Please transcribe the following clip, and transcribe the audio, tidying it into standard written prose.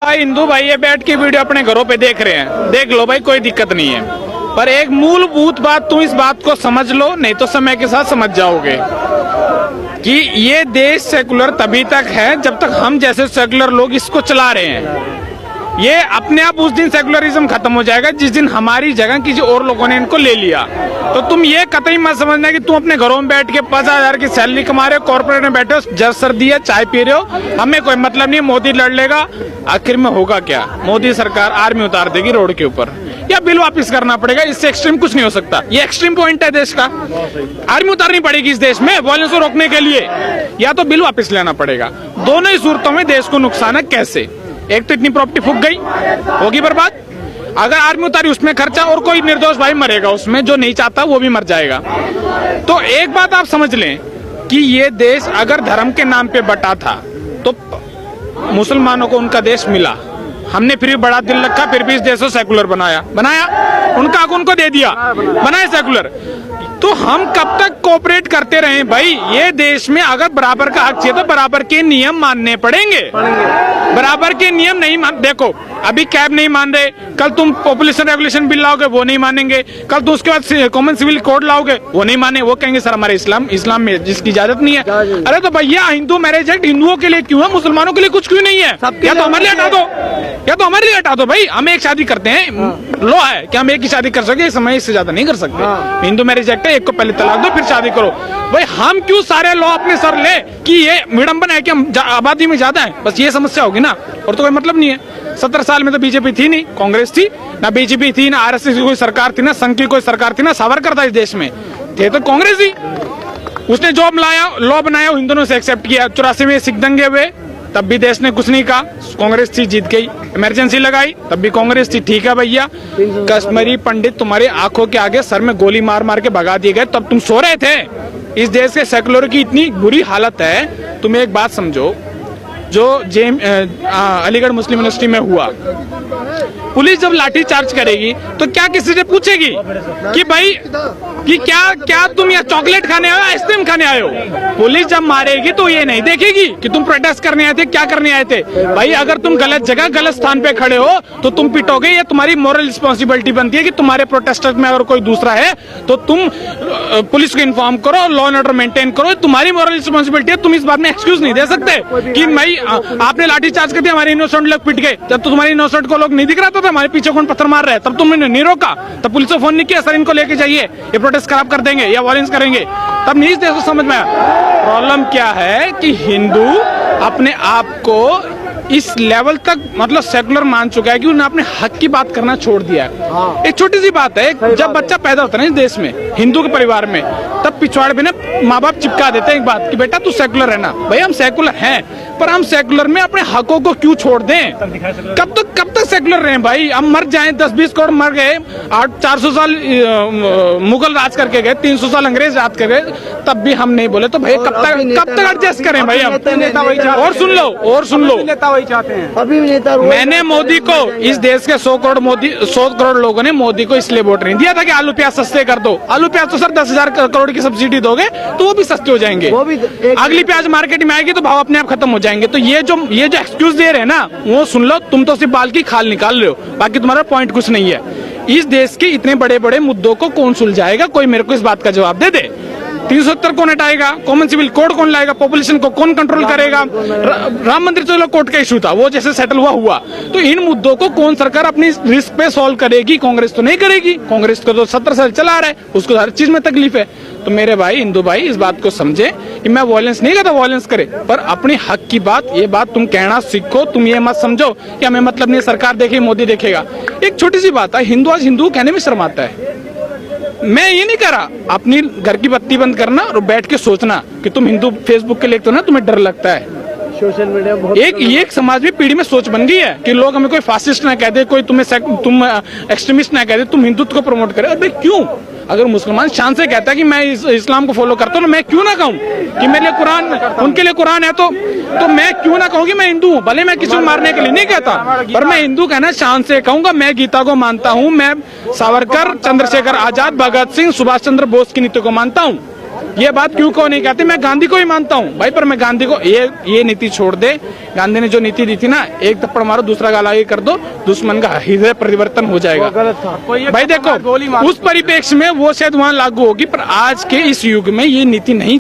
भाई हिंदू भाई ये बैठ के वीडियो अपने घरों पे देख रहे हैं, देख लो भाई, कोई दिक्कत नहीं है। पर एक मूलभूत बात, तुम इस बात को समझ लो, नहीं तो समय के साथ समझ जाओगे कि ये देश सेकुलर तभी तक है जब तक हम जैसे सेकुलर लोग इसको चला रहे हैं। ये अपने आप उस दिन सेकुलरिज्म खत्म हो जाएगा जिस दिन हमारी जगह किसी और लोगों ने इनको ले लिया। तो तुम ये कतई मत समझना कि तुम अपने घरों में बैठ के 50,000 की सैलरी कमा रहे हो, कॉर्पोरेट में बैठे हो, जब सर्दी है चाय पी रहे हो, हमें कोई मतलब नहीं। मोदी लड़ लेगा, आखिर में होगा क्या? मोदी सरकार आर्मी उतार देगी रोड के ऊपर, या बिल वापस करना पड़ेगा। इससे एक्सट्रीम कुछ नहीं हो सकता। ये एक्सट्रीम पॉइंट है देश का। आर्मी उतारनी पड़ेगी इस देश में वायलेंस को रोकने के लिए, या तो बिल वापस लेना पड़ेगा। दोनों ही सूरतों में देश को नुकसान है। कैसे? एक तो इतनी प्रॉपर्टी फूक गई, होगी बर्बाद। अगर आर्मी उतारी उसमें खर्चा, और कोई निर्दोष भाई मरेगा उसमें, जो नहीं चाहता वो भी मर जाएगा। तो एक बात आप समझ लें कि ये देश अगर धर्म के नाम पे बटा था तो मुसलमानों को उनका देश मिला, हमने फिर भी बड़ा दिल रखा, फिर भी इस देश को सेकुलर बनाया उनका हक उनको दे दिया, बनाए सेकुलर। तो हम कब तक कोऑपरेट करते रहे भाई? ये देश में अगर बराबर का हक चाहिए तो बराबर के नियम मानने पड़ेंगे। बराबर के नियम नहीं मान, देखो अभी कैब नहीं मान रहे, कल तुम पॉपुलेशन रेगुलेशन बिल लाओगे वो नहीं मानेंगे, कल तुम उसके बाद कॉमन सिविल कोड लाओगे वो नहीं माने, वो कहेंगे सर हमारे इस्लाम में जिसकी इजाजत नहीं है। अरे तो भैया हिंदू मैरिज एक्ट हिंदुओं के लिए क्यों है, मुसलमानों के लिए कुछ क्यों नहीं है? या तो हमारे लिए हटा दो, या तो हमारे लिए हटा दो भाई। हम एक शादी करते हैं, लॉ है कि हम एक ही शादी कर सकते, समय इससे ज्यादा नहीं कर सकते। हिंदू मैरिज एक्ट है, एक को पहले तलाक दो फिर शादी करो। भाई हम क्यों सारे लॉ अपने सर ले कि ये विडंबन है कि हम आबादी में ज्यादा है, बस ये समस्या होगी ना, और तो कोई मतलब नहीं है। 17 साल में तो बीजेपी थी नहीं, कांग्रेस थी ना, बीजेपी थी ना, आरएसएस की कोई सरकार थी ना, संघ की कोई सरकार थी ना, सावरकर था इस देश में, थे तो कांग्रेस ही। उसने जो लॉ बनाया हिंदुओं से एक्सेप्ट किया। 84 में सिख दंगे हुए, तब भी देश ने कुछ नहीं कहा, कांग्रेस थी जीत गई। इमरजेंसी लगाई, तब भी कांग्रेस थी, ठीक है भैया। कश्मीरी पंडित तुम्हारी आंखों के आगे सर में गोली मार मार के भगा दिए गए, तब तुम सो रहे थे। इस देश के सेकुलर की इतनी बुरी हालत है। तुम एक बात समझो, जो अलीगढ़ मुस्लिम यूनिवर्सिटी में हुआ, पुलिस जब लाठी चार्ज करेगी तो क्या किसी से पूछेगी कि भाई कि क्या तुम यहाँ चॉकलेट खाने आए हो, आइसक्रीम खाने आए हो? पुलिस जब मारेगी तो ये नहीं देखेगी कि तुम प्रोटेस्ट करने आए थे, क्या करने आए थे। भाई अगर तुम गलत जगह गलत स्थान पे खड़े हो तो तुम पिटोगे, ये तुम्हारी मॉरल रिस्पॉन्सिबिलिटी बनती है कि तुम्हारे प्रोटेस्टर में अगर कोई दूसरा है तो तुम पुलिस को इन्फॉर्म करो, लॉ एंड ऑर्डर मेंटेन करो, तुम्हारी मॉरल रिस्पॉन्सिबिलिटी है। तुम इस बात में एक्सक्यूज नहीं दे सकते कि भाई आपने लाठी चार्ज कर दिया, हमारे इनोसेंट लोग पिट गए। जब तो तुम्हारे इनोसेंट को लोग नहीं दिख रहा था, हमारे पीछे कौन पत्थर मार रहा है, तब तुमने नहीं रोका, तब पुलिस को फोन नहीं किया सर इनको लेके जाइए, ये प्रोटेस्ट खराब कर देंगे या वायलेंस करेंगे, तब नहीं इस देश को समझ में आया। प्रॉब्लम क्या है कि हिंदू अपने आप को इस लेवल तक मतलब सेकुलर मान चुका है कि उन्हें अपने हक की बात करना छोड़ दिया है। एक छोटी सी बात है, जब बच्चा पैदा होता है ना इस देश में, हिंदू के परिवार में, तब पिछवाड़े में ना माँ बाप चिपका देते हैं एक बात कि बेटा तू सेकुलर है ना। भाई हम सेकुलर हैं, पर हम सेकुलर में अपने हकों को क्यों छोड़ दें? कब तक सेकुलर रहे भाई? हम मर जाएं, 10-20 करोड़ मर गए, 400 साल मुगल राज करके गए, 300 साल अंग्रेज राज कर गए, तब भी हम नहीं बोले तो भाई कब तक एडजस्ट करें भाई हम? और सुन लो चाहते हैं अभी भी नेता। मैंने मोदी को, इस देश के 100 करोड़ लोगों ने मोदी को इसलिए वोट नहीं दिया था कि आलू प्याज सस्ते कर दो। आलू प्याज तो सर 10,000 करोड़ की सब्सिडी दोगे तो वो भी सस्ते हो जाएंगे। अगली प्याज मार्केट में आएगी तो भाव अपने आप खत्म हो जाएंगे। तो ये जो एक्सक्यूज दे रहे हैं ना, वो सुन लो, तुम तो सिर्फ बाल की खाल निकाल रहे हो, बाकी तुम्हारा पॉइंट कुछ नहीं है। इस देश के इतने बड़े बड़े मुद्दों को कौन सुलझाएगा? कोई मेरे को इस बात का जवाब दे दे। 370 कौन हटाएगा? कॉमन सिविल कोड कौन लाएगा? पॉपुलेशन को कौन कंट्रोल करेगा? राम मंदिर चलो कोर्ट का इशू था, वो जैसे सेटल हुआ। तो इन मुद्दों को कौन सरकार अपनी रिस्क पे सॉल्व करेगी? कांग्रेस तो नहीं करेगी। कांग्रेस को तो 17 साल चला रहा है, उसको हर चीज में तकलीफ है। तो मेरे भाई हिंदू भाई इस बात को समझे कि मैं वायलेंस नहीं कहता, वायलेंस करे, पर अपने हक की बात, ये बात तुम कहना सीखो। तुम ये मत समझो कि हमें मतलब नहीं, सरकार देखेगी मोदी देखेगा। एक छोटी सी बात है, हिंदू आज हिंदू कहने में शर्माता है। मैं ये नहीं कह रहा, अपनी घर की बत्ती बंद करना और बैठ के सोचना कि तुम हिंदू फेसबुक के लिखते हो ना, तुम्हें डर लगता है। सोशल मीडिया बहुत एक समाज में पीढ़ी में सोच बन गई है कि लोग हमें कोई फासिस्ट ना कह दे, कोई तुम एक्सट्रीमिस्ट ना कह दे, तुम हिंदुत्व को प्रमोट करे। अरे क्यों? अगर मुसलमान शान से कहता है कि मैं इस्लाम को फॉलो करता हूँ, मैं क्यों ना कहूँ कि मेरे लिए कुरान, उनके लिए कुरान है, तो मैं क्यों ना कहूँ कि मैं हिंदू हूँ? भले मैं किसी को मारने के लिए नहीं कहता, पर मैं हिंदू कहना शान से कहूंगा। मैं गीता को मानता हूँ, मैं सावरकर, चंद्रशेखर आजाद, भगत सिंह, सुभाष चंद्र बोस की नीति को मानता हूँ। ये बात क्यों को नहीं कहते? मैं गांधी को ही मानता हूँ भाई, पर मैं गांधी को ये नीति छोड़ दे। गांधी ने जो नीति दी थी ना, एक थप्पड़ मारो दूसरा गाल आगे कर दो, दुश्मन का हृदय परिवर्तन हो जाएगा। गलत था भाई देखो, उस परिप्रेक्ष्य में वो शायद वहां लागू होगी, पर आज के इस युग में ये नीति नहीं